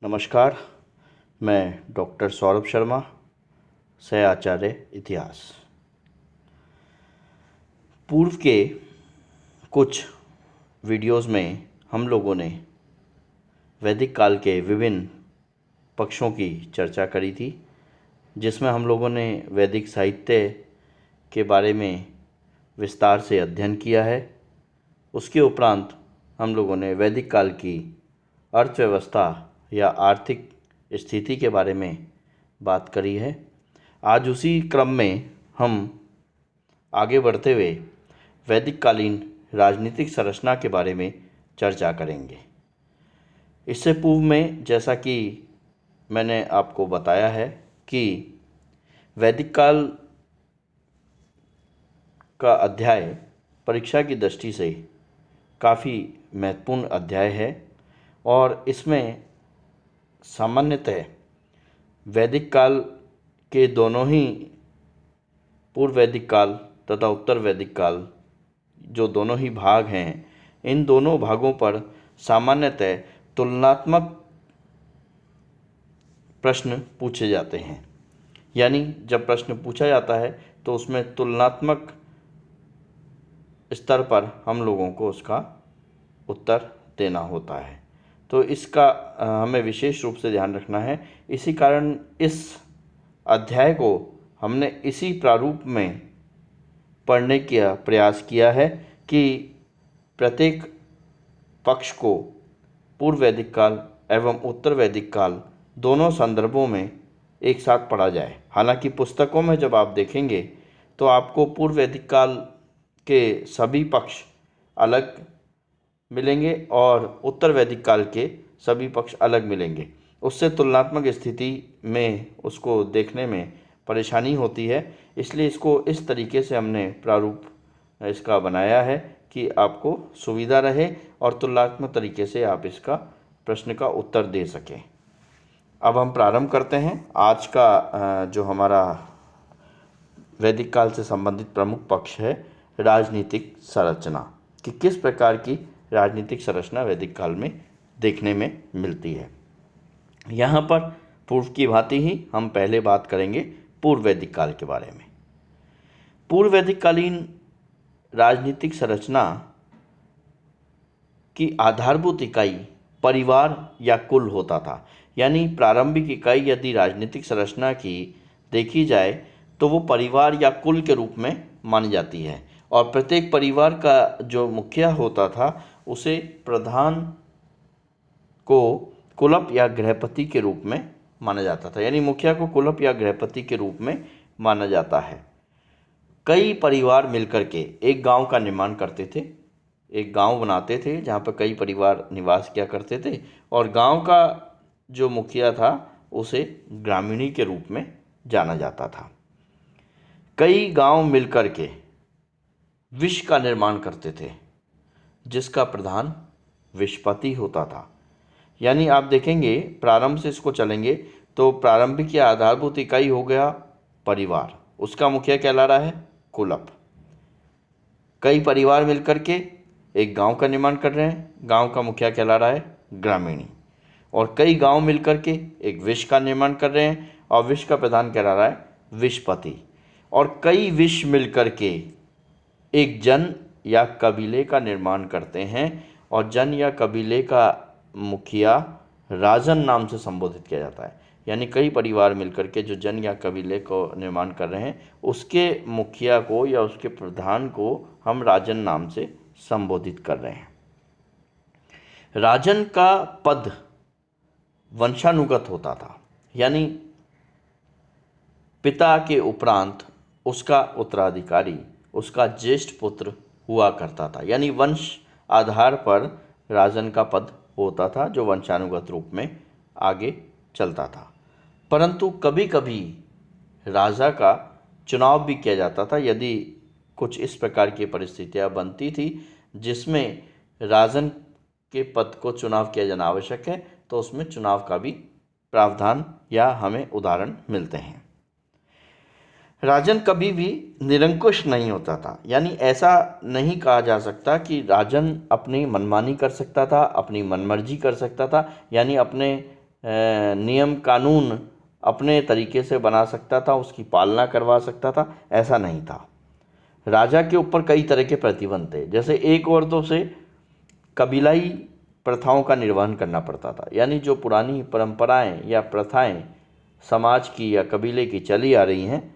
नमस्कार। मैं डॉक्टर सौरभ शर्मा, सह आचार्य इतिहास। पूर्व के कुछ वीडियोज़ में हम लोगों ने वैदिक काल के विभिन्न पक्षों की चर्चा करी थी, जिसमें हम लोगों ने वैदिक साहित्य के बारे में विस्तार से अध्ययन किया है। उसके उपरांत हम लोगों ने वैदिक काल की अर्थव्यवस्था या आर्थिक स्थिति के बारे में बात करी है। आज उसी क्रम में हम आगे बढ़ते हुए वैदिक कालीन राजनीतिक संरचना के बारे में चर्चा करेंगे। इससे पूर्व में जैसा कि मैंने आपको बताया है कि वैदिक काल का अध्याय परीक्षा की दृष्टि से काफ़ी महत्वपूर्ण अध्याय है और इसमें सामान्यतः वैदिक काल के दोनों ही पूर्व वैदिक काल तथा उत्तर वैदिक काल जो दोनों ही भाग हैं, इन दोनों भागों पर सामान्यतः तुलनात्मक प्रश्न पूछे जाते हैं। यानी जब प्रश्न पूछा जाता है तो उसमें तुलनात्मक स्तर पर हम लोगों को उसका उत्तर देना होता है। तो इसका हमें विशेष रूप से ध्यान रखना है। इसी कारण इस अध्याय को हमने इसी प्रारूप में पढ़ने का प्रयास किया है कि प्रत्येक पक्ष को पूर्व वैदिक काल एवं उत्तर वैदिक काल दोनों संदर्भों में एक साथ पढ़ा जाए। हालांकि पुस्तकों में जब आप देखेंगे तो आपको पूर्व वैदिक काल के सभी पक्ष अलग मिलेंगे और उत्तर वैदिक काल के सभी पक्ष अलग मिलेंगे। उससे तुलनात्मक स्थिति में उसको देखने में परेशानी होती है। इसलिए इसको इस तरीके से हमने प्रारूप इसका बनाया है कि आपको सुविधा रहे और तुलनात्मक तरीके से आप इसका प्रश्न का उत्तर दे सकें। अब हम प्रारंभ करते हैं। आज का जो हमारा वैदिक काल से संबंधित प्रमुख पक्ष है राजनीतिक संरचना, कि किस प्रकार की राजनीतिक संरचना वैदिक काल में देखने में मिलती है। यहाँ पर पूर्व की भांति ही हम पहले बात करेंगे पूर्व वैदिक काल के बारे में। पूर्व वैदिक कालीन राजनीतिक संरचना की आधारभूत इकाई परिवार या कुल होता था। यानी प्रारंभिक इकाई यदि राजनीतिक संरचना की देखी जाए तो वो परिवार या कुल के रूप में मानी जाती है और प्रत्येक परिवार का जो मुखिया होता था उसे प्रधान को कुलप या गृहपति के रूप में माना जाता था। यानी मुखिया को कुलप या गृहपति के रूप में माना जाता है। कई परिवार मिलकर के एक गांव का निर्माण करते थे, एक गांव बनाते थे जहां पर कई परिवार निवास किया करते थे और गांव का जो मुखिया था उसे ग्रामीणी के रूप में जाना जाता था। कई गांव मिलकर के विष का निर्माण करते थे जिसका प्रधान विषपति होता था। यानी आप देखेंगे प्रारंभ से इसको चलेंगे तो प्रारंभिक या आधारभूत इकाई हो गया परिवार, उसका मुखिया कहला रहा है कुलप। कई परिवार मिलकर के एक गांव का निर्माण कर रहे हैं, गांव का मुखिया कहला रहा है ग्रामीणी। और कई गांव मिलकर के एक विष का निर्माण कर रहे हैं और विष का प्रधान कहला रहा है विषपति। और कई विष मिलकर के एक जन या कबीले का निर्माण करते हैं और जन या कबीले का मुखिया राजन नाम से संबोधित किया जाता है। यानी कई परिवार मिलकर के जो जन या कबीले को निर्माण कर रहे हैं उसके मुखिया को या उसके प्रधान को हम राजन नाम से संबोधित कर रहे हैं। राजन का पद वंशानुगत होता था। यानी पिता के उपरांत उसका उत्तराधिकारी उसका ज्येष्ठ पुत्र हुआ करता था। यानी वंश आधार पर राजन का पद होता था जो वंशानुगत रूप में आगे चलता था। परंतु कभी कभी राजा का चुनाव भी किया जाता था। यदि कुछ इस प्रकार की परिस्थितियां बनती थी जिसमें राजन के पद को चुनाव किया जाना आवश्यक है तो उसमें चुनाव का भी प्रावधान या हमें उदाहरण मिलते हैं। राजन कभी भी निरंकुश नहीं होता था। यानी ऐसा नहीं कहा जा सकता कि राजन अपनी मनमानी कर सकता था, अपनी मनमर्जी कर सकता था। यानी अपने नियम कानून अपने तरीके से बना सकता था, उसकी पालना करवा सकता था, ऐसा नहीं था। राजा के ऊपर कई तरह के प्रतिबंध थे। जैसे एक और तो से कबीलाई प्रथाओं का निर्वहन करना पड़ता था, यानी जो पुरानी परंपराएं या प्रथाएं समाज की या कबीले की चली आ रही हैं,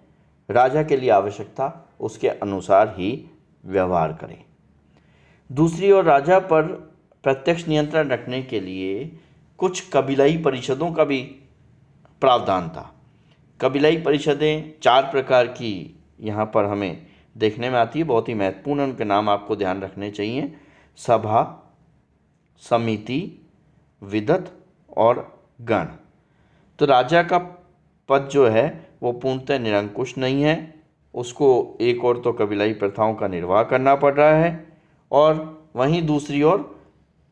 राजा के लिए आवश्यक था उसके अनुसार ही व्यवहार करें। दूसरी ओर राजा पर प्रत्यक्ष नियंत्रण रखने के लिए कुछ कबीलाई परिषदों का भी प्रावधान था। कबीलाई परिषदें 4 प्रकार की यहाँ पर हमें देखने में आती है, बहुत ही महत्वपूर्ण, उनके नाम आपको ध्यान रखने चाहिए। सभा, समिति, विदत और गण। तो राजा का पद जो है वो पूर्णतः निरंकुश नहीं है, उसको एक और तो कबीलाई प्रथाओं का निर्वाह करना पड़ रहा है, और वहीं दूसरी ओर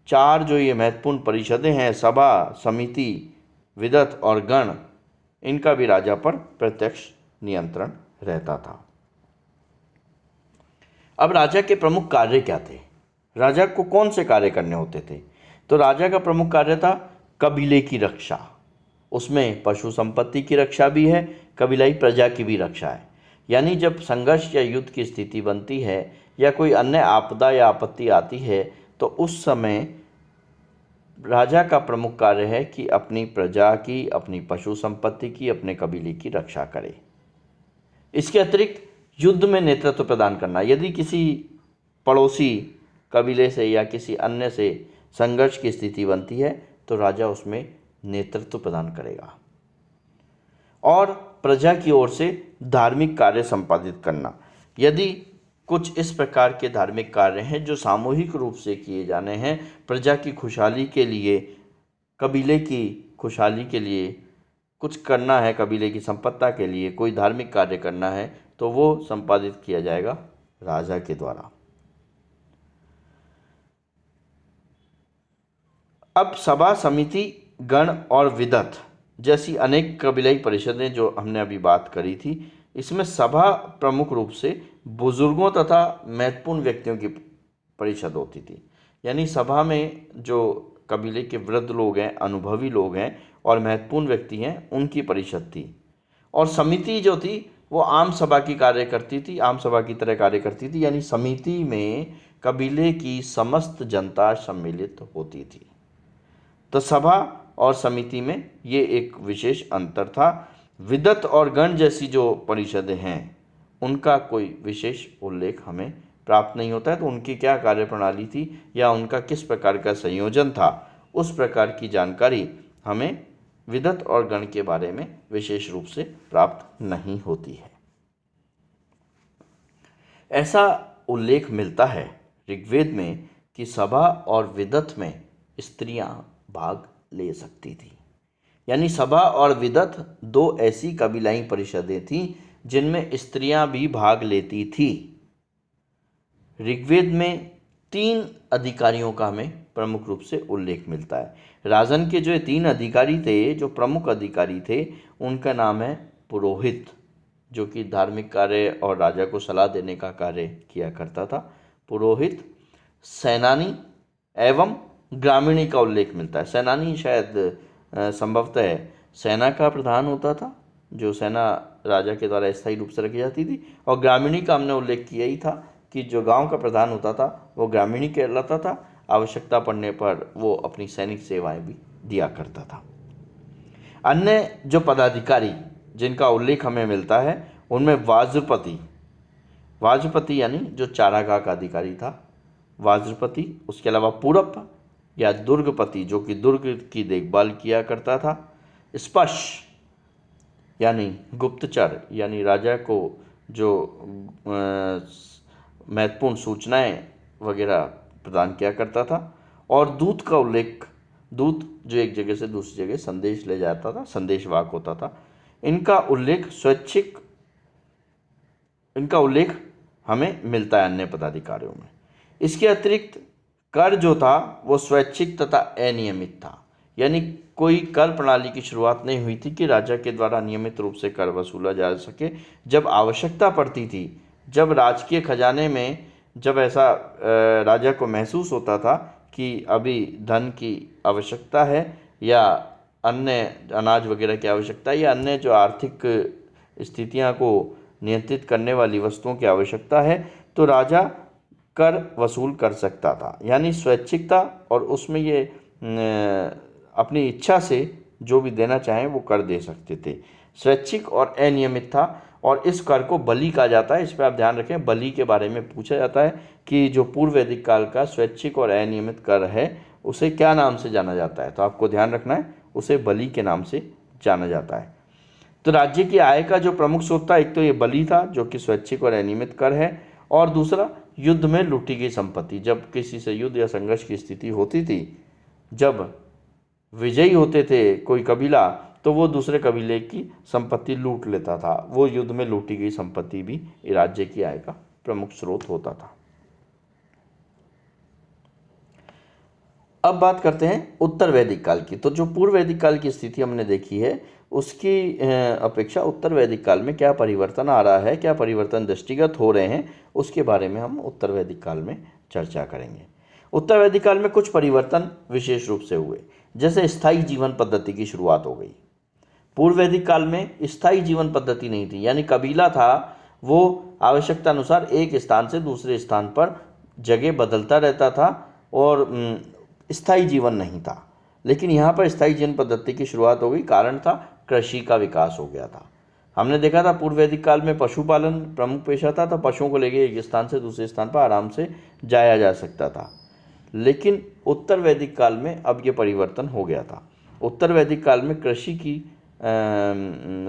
4 जो ये महत्वपूर्ण परिषदें हैं, सभा, समिति, विदत और गण, इनका भी राजा पर प्रत्यक्ष नियंत्रण रहता था। अब राजा के प्रमुख कार्य क्या थे? राजा को कौन से कार्य करने होते थे? तो राजा का प्रमुख कार्य था कबीले की रक्षा। उसमें पशु संपत्ति की रक्षा भी है, कबीलाई प्रजा की भी रक्षा है। यानी जब संघर्ष या युद्ध की स्थिति बनती है या कोई अन्य आपदा या आपत्ति आती है, तो उस समय राजा का प्रमुख कार्य है कि अपनी प्रजा की, अपनी पशु संपत्ति की, अपने कबीले की रक्षा करे। इसके अतिरिक्त युद्ध में नेतृत्व प्रदान करना। यदि किसी पड़ोसी कबीले से या किसी अन्य से संघर्ष की स्थिति बनती है, तो राजा उसमें नेतृत्व प्रदान करेगा। और प्रजा की ओर से धार्मिक कार्य संपादित करना। यदि कुछ इस प्रकार के धार्मिक कार्य हैं जो सामूहिक रूप से किए जाने हैं, प्रजा की खुशहाली के लिए, कबीले की खुशहाली के लिए कुछ करना है, कबीले की संपत्ति के लिए कोई धार्मिक कार्य करना है, तो वो संपादित किया जाएगा राजा के द्वारा। अब सभा, समिति, गण और विदत जैसी अनेक कबीलाई परिषदें जो हमने अभी बात करी थी, इसमें सभा प्रमुख रूप से बुजुर्गों तथा महत्वपूर्ण व्यक्तियों की परिषद होती थी। यानी सभा में जो कबीले के वृद्ध लोग हैं, अनुभवी लोग हैं और महत्वपूर्ण व्यक्ति हैं, उनकी परिषद थी। और समिति जो थी वो आम सभा की कार्य करती थी, आम सभा की तरह कार्य करती थी। यानी समिति में कबीले की समस्त जनता सम्मिलित होती थी। तो सभा और समिति में ये एक विशेष अंतर था। विदत और गण जैसी जो परिषदें हैं, उनका कोई विशेष उल्लेख हमें प्राप्त नहीं होता है। तो उनकी क्या कार्यप्रणाली थी या उनका किस प्रकार का संयोजन था, उस प्रकार की जानकारी हमें विदत और गण के बारे में विशेष रूप से प्राप्त नहीं होती है। ऐसा उल्लेख मिलता है ऋग्वेद में कि सभा और विदत में स्त्रियां भाग ले सकती थी। यानी सभा और विदत 2 ऐसी कबीलाई परिषदें थीं जिनमें स्त्रियां भी भाग लेती थी। ऋग्वेद में 3 अधिकारियों का हमें प्रमुख रूप से उल्लेख मिलता है। राजन के जो 3 अधिकारी थे, जो प्रमुख अधिकारी थे, उनका नाम है पुरोहित, जो कि धार्मिक कार्य और राजा को सलाह देने का कार्य किया करता था। पुरोहित, सेनानी एवं ग्रामीणी का उल्लेख मिलता है। सेनानी शायद संभवतः सेना का प्रधान होता था, जो सेना राजा के द्वारा स्थायी रूप से रखी जाती थी। और ग्रामीणी का हमने उल्लेख किया ही था कि जो गांव का प्रधान होता था वो ग्रामीणी कहलाता था। आवश्यकता पड़ने पर वो अपनी सैनिक सेवाएं भी दिया करता था। अन्य जो पदाधिकारी जिनका उल्लेख हमें मिलता है, उनमें वाज्रपति यानी जो चारागाह का अधिकारी था, वाज्रपति। उसके अलावा पूरप या दुर्गपति, जो कि दुर्ग की देखभाल किया करता था। स्पश यानी गुप्तचर, यानी राजा को जो महत्वपूर्ण सूचनाएं वगैरह प्रदान किया करता था। और दूत का उल्लेख, दूत जो एक जगह से दूसरी जगह संदेश ले जाता था, संदेशवाहक होता था। इनका उल्लेख हमें मिलता है अन्य पदाधिकारियों में। इसके अतिरिक्त कर जो था वो स्वैच्छिक तथा अनियमित था। यानी कोई कर प्रणाली की शुरुआत नहीं हुई थी कि राजा के द्वारा नियमित रूप से कर वसूला जा सके। जब आवश्यकता पड़ती थी, जब राजकीय खजाने में जब ऐसा राजा को महसूस होता था कि अभी धन की आवश्यकता है या अन्य अनाज वगैरह की आवश्यकता या अन्य जो आर्थिक स्थितियां को नियंत्रित करने वाली वस्तुओं की आवश्यकता है तो राजा कर वसूल कर सकता था। यानी स्वैच्छिकता और उसमें ये अपनी इच्छा से जो भी देना चाहें वो कर दे सकते थे। स्वैच्छिक और अनियमित था और इस कर को बलि कहा जाता है। इस पर आप ध्यान रखें, बलि के बारे में पूछा जाता है कि जो पूर्व वैदिक काल का स्वैच्छिक और अनियमित कर है उसे क्या नाम से जाना जाता है, तो आपको ध्यान रखना है उसे बलि के नाम से जाना जाता है। तो राज्य की आय का जो प्रमुख स्रोत था, एक तो ये बलि था जो कि स्वैच्छिक और अनियमित कर है, और दूसरा युद्ध में लूटी गई संपत्ति। जब किसी से युद्ध या संघर्ष की स्थिति होती थी, जब विजयी होते थे कोई कबीला, तो वो दूसरे कबीले की संपत्ति लूट लेता था। वो युद्ध में लूटी गई संपत्ति भी राज्य की आय का प्रमुख स्रोत होता था। अब बात करते हैं उत्तर वैदिक काल की। तो जो पूर्व वैदिक काल की स्थिति हमने देखी है उसकी अपेक्षा उत्तर वैदिक काल में क्या परिवर्तन आ रहा है, क्या परिवर्तन दृष्टिगत हो रहे हैं, उसके बारे में हम उत्तर वैदिक काल में चर्चा करेंगे। उत्तर वैदिक काल में कुछ परिवर्तन विशेष रूप से हुए, जैसे स्थायी जीवन पद्धति की शुरुआत हो गई। पूर्व वैदिक काल में स्थायी जीवन पद्धति नहीं थी, यानी कबीला था वो आवश्यकता अनुसार एक स्थान से दूसरे स्थान पर जगह बदलता रहता था और स्थायी जीवन नहीं था। लेकिन यहाँ पर स्थायी जीवन पद्धति की शुरुआत हो गई, कारण था कृषि का विकास हो गया था। हमने देखा था पूर्व वैदिक काल में पशुपालन प्रमुख पेशा था, तो पशुओं को लेकर एक स्थान से दूसरे स्थान पर आराम से जाया जा सकता था। लेकिन उत्तर वैदिक काल में अब ये परिवर्तन हो गया था। उत्तर वैदिक काल में कृषि की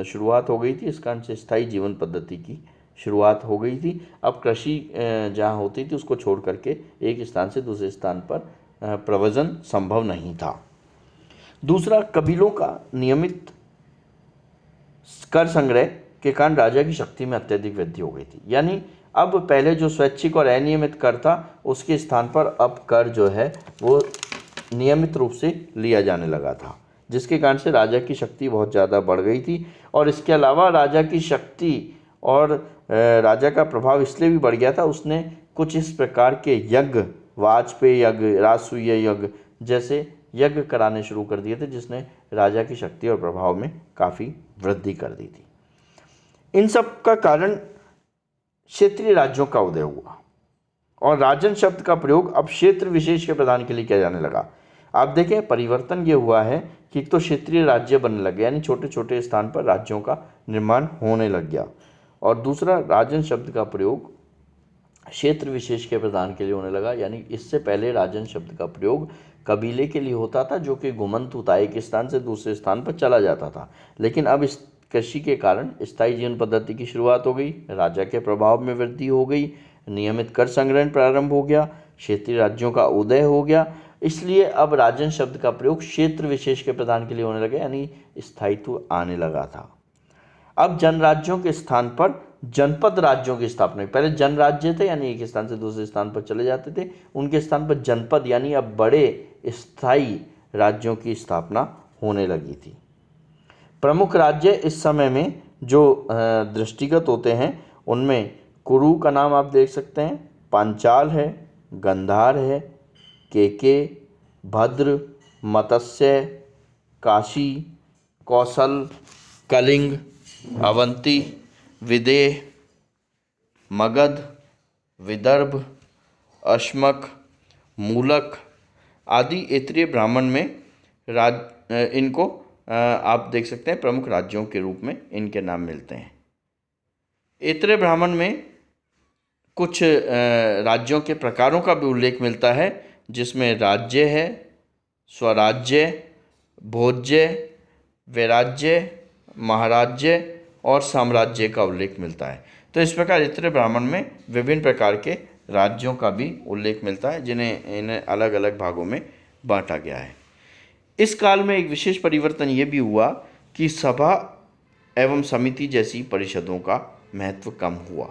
शुरुआत हो गई थी, इस कारण से स्थायी जीवन पद्धति की शुरुआत हो गई थी। अब कृषि जहाँ होती थी उसको छोड़ करके एक स्थान से दूसरे स्थान पर प्रव्रजन संभव नहीं था। दूसरा, कबीलों का नियमित कर संग्रह के कारण राजा की शक्ति में अत्यधिक वृद्धि हो गई थी। यानी अब पहले जो स्वैच्छिक और अनियमित कर था उसके स्थान पर अब कर जो है वो नियमित रूप से लिया जाने लगा था, जिसके कारण से राजा की शक्ति बहुत ज़्यादा बढ़ गई थी। और इसके अलावा राजा की शक्ति और राजा का प्रभाव इसलिए भी बढ़ गया था, उसने कुछ इस प्रकार के यज्ञ, वाजपेयी यज्ञ, राजसूय यज्ञ जैसे यज्ञ कराने शुरू कर दिए थे, जिसने राजा की शक्ति और प्रभाव में काफ़ी वृद्धि कर दी थी। इन सब का कारण क्षेत्रीय राज्यों का उदय हुआ और राजन शब्द का प्रयोग अब क्षेत्र विशेष के प्रदान के लिए किया जाने लगा। आप देखें, परिवर्तन ये हुआ है कि एक तो क्षेत्रीय राज्य बनने लगे, यानी छोटे छोटे स्थान पर राज्यों का निर्माण होने लग गया, और दूसरा राजन शब्द का प्रयोग क्षेत्र विशेष के प्रदान के लिए होने लगा। यानी इससे पहले राजन शब्द का प्रयोग कबीले के लिए होता था जो कि घुमंत होता एक स्थान से दूसरे स्थान पर चला जाता था। लेकिन अब इस कृषि के कारण स्थायी जीवन पद्धति की शुरुआत हो गई, राजा के प्रभाव में वृद्धि हो गई, नियमित कर संग्रहण प्रारंभ हो गया, क्षेत्रीय राज्यों का उदय हो गया। इसलिए अब राजन शब्द का प्रयोग क्षेत्र विशेष के प्रदान के लिए होने लगे, यानी स्थायित्व आने लगा था। अब जनराज्यों के स्थान पर जनपद राज्यों की स्थापना हुई। पहले जन राज्य थे, यानी एक स्थान से दूसरे स्थान पर चले जाते थे, उनके स्थान पर जनपद यानी अब बड़े स्थायी राज्यों की स्थापना होने लगी थी। प्रमुख राज्य इस समय में जो दृष्टिगत होते हैं उनमें कुरु का नाम आप देख सकते हैं, पांचाल है, गंधार है, केके, भद्र, मत्स्य, काशी, कौशल, कलिंग, अवंती, विदेह, मगध, विदर्भ, अश्मक, मूलक आदि ऐत्रेय ब्राह्मण में इनको आप देख सकते हैं प्रमुख राज्यों के रूप में इनके नाम मिलते हैं। ऐत्रेय ब्राह्मण में कुछ राज्यों के प्रकारों का भी उल्लेख मिलता है, जिसमें राज्य है, स्वराज्य, भोज्य, वैराज्य, महाराज्य और साम्राज्य का उल्लेख मिलता है। तो इस प्रकार ऐत्रेय ब्राह्मण में विभिन्न प्रकार के राज्यों का भी उल्लेख मिलता है, जिन्हें इन्हें अलग अलग भागों में बांटा गया है। इस काल में एक विशेष परिवर्तन ये भी हुआ कि सभा एवं समिति जैसी परिषदों का महत्व कम हुआ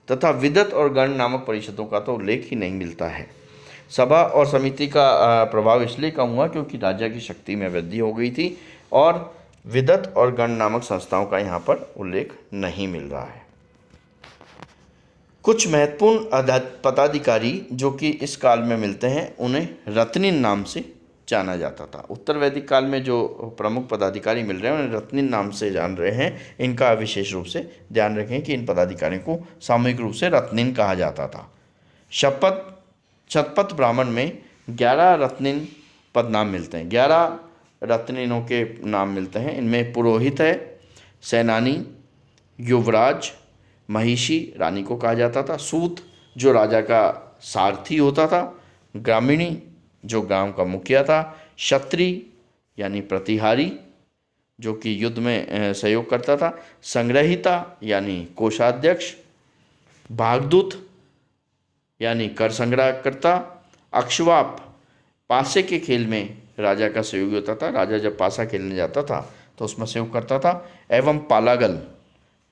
तथा विदत और गण नामक परिषदों का तो उल्लेख ही नहीं मिलता है। सभा और समिति का प्रभाव इसलिए कम हुआ क्योंकि राजा की शक्ति में वृद्धि हो गई थी और विदत और गण नामक संस्थाओं का यहाँ पर उल्लेख नहीं मिल रहा है। कुछ महत्वपूर्ण पदाधिकारी जो कि इस काल में मिलते हैं उन्हें रत्निन नाम से जाना जाता था। उत्तर वैदिक काल में जो प्रमुख पदाधिकारी मिल रहे हैं उन्हें रत्निन नाम से जान रहे हैं। इनका विशेष रूप से ध्यान रखें कि इन पदाधिकारियों को सामूहिक रूप से रत्निन कहा जाता था। शपथ शतपथ ब्राह्मण में 11 रत्निन पद नाम मिलते हैं। 11 रत्निनों के नाम मिलते हैं। इनमें पुरोहित है, सेनानी, युवराज, महिषी रानी को कहा जाता था, सूत जो राजा का सारथी होता था, ग्रामीणी जो गांव का मुखिया था, क्षत्रिय यानी प्रतिहारी जो कि युद्ध में सहयोग करता था, संग्रहिता यानी कोषाध्यक्ष, भागदूत यानी कर संग्रह करता, अक्षवाप पासे के खेल में राजा का सहयोगी होता था। राजा जब पासा खेलने जाता था तो उसमें सहयोग करता था। एवं पालागल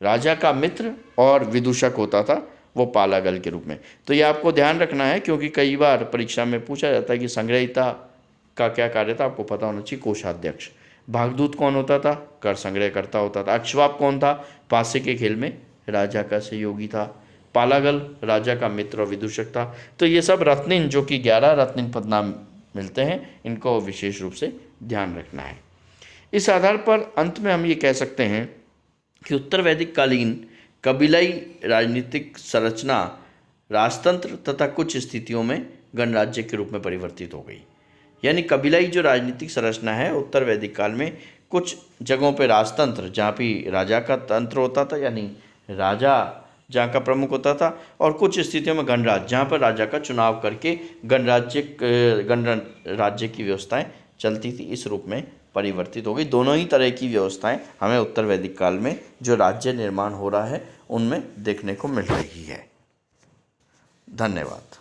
राजा का मित्र और विदूषक होता था, वो पालागल के रूप में। तो ये आपको ध्यान रखना है क्योंकि कई बार परीक्षा में पूछा जाता है कि संग्रहिता का क्या कार्य था, आपको पता होना चाहिए। कोषाध्यक्ष। भागदूत कौन होता था? कर संग्रह करता होता था। अक्षवाप कौन था? पासे के खेल में राजा का सहयोगी था। पालागल राजा का मित्र और विदूषक था। तो ये सब रत्निन जो कि 11 रत्निन पद नाम मिलते हैं, इनको विशेष रूप से ध्यान रखना है। इस आधार पर अंत में हम ये कह सकते हैं कि उत्तर वैदिक कालीन कबीलाई राजनीतिक संरचना राजतंत्र तथा कुछ स्थितियों में गणराज्य के रूप में परिवर्तित हो गई। यानी कबीलाई जो राजनीतिक संरचना है उत्तर वैदिक काल में कुछ जगहों पर राजतंत्र जहाँ भी राजा का तंत्र होता था यानी राजा जहाँ का प्रमुख होता था, और कुछ स्थितियों में गणराज्य जहाँ पर राजा का चुनाव करके गणराज्य की व्यवस्थाएं चलती थी, इस रूप में परिवर्तित हो गई। दोनों ही तरह की व्यवस्थाएं हमें उत्तर वैदिक काल में जो राज्य निर्माण हो रहा है उनमें देखने को मिल रही है। धन्यवाद।